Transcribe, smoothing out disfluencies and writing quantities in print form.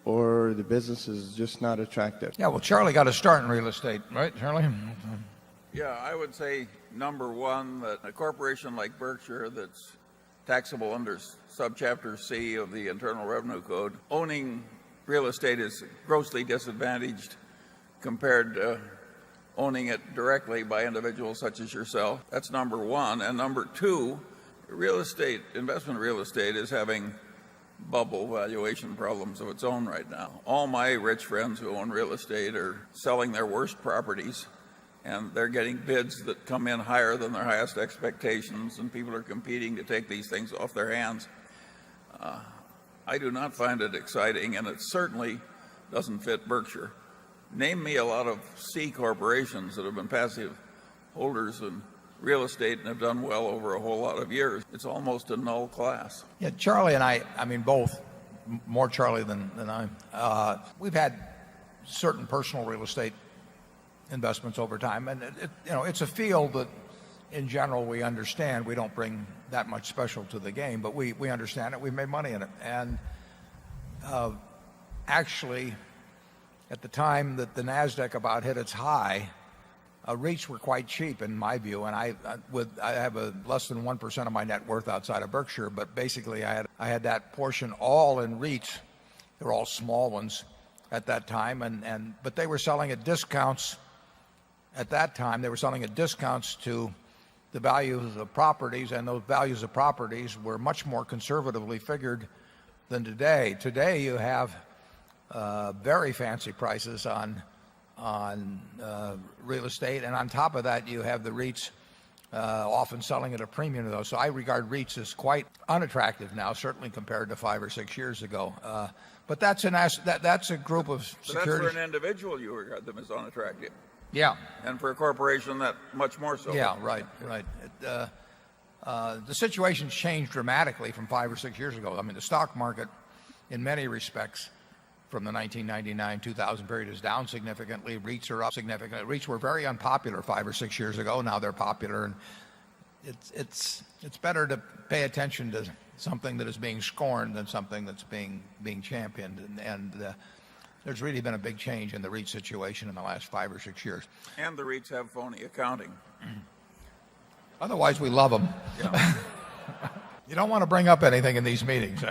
Or the business is just not attractive. Yeah, well, Charlie got a start in real estate, right, Charlie? Yeah, I would say, number one, that a corporation like Berkshire that's taxable under subchapter C of the Internal Revenue Code, owning real estate is grossly disadvantaged compared to owning it directly by individuals such as yourself. That's number one. And number two, investment real estate is having bubble valuation problems of its own right now. All my rich friends who own real estate are selling their worst properties, and they're getting bids that come in higher than their highest expectations, and people are competing to take these things off their hands. I do not find it exciting, and it certainly doesn't fit Berkshire. Name me a lot of C corporations that have been passive holders in real estate and have done well over a whole lot of years. It's almost a null class. Yeah, Charlie and I mean both, more Charlie than I. We've had certain personal real estate investments over time, and it's a field that in general we understand. We don't bring that much special to the game, but we understand it. We've made money in it. And actually, at the time that the NASDAQ about hit its high, REITs were quite cheap in my view, and I have a less than 1% of my net worth outside of Berkshire, but basically I had that portion all in REITs. They were all small ones at that time, but they were selling at discounts at that time. They were selling at discounts to the values of properties, and those values of properties were much more conservatively figured than today. Today you have very fancy prices on real estate, and on top of that you have the REITs often selling at a premium to those. So I regard REITs as quite unattractive now, certainly compared to 5 or 6 years ago. But that's a group of securities. That's for an individual, you regard them as unattractive. Yeah. And for a corporation, that much more so. Yeah, right. The situation's changed dramatically from 5 or 6 years ago. I mean, the stock market, in many respects, from the 1999-2000 period is down significantly. REITs are up significantly. REITs were very unpopular 5 or 6 years ago. Now they're popular, and it's better to pay attention to something that is being scorned than something that's being championed. And there's really been a big change in the REIT situation in the last 5 or 6 years. And the REITs have phony accounting. Otherwise, we love them. Yeah. You don't want to bring up anything in these meetings.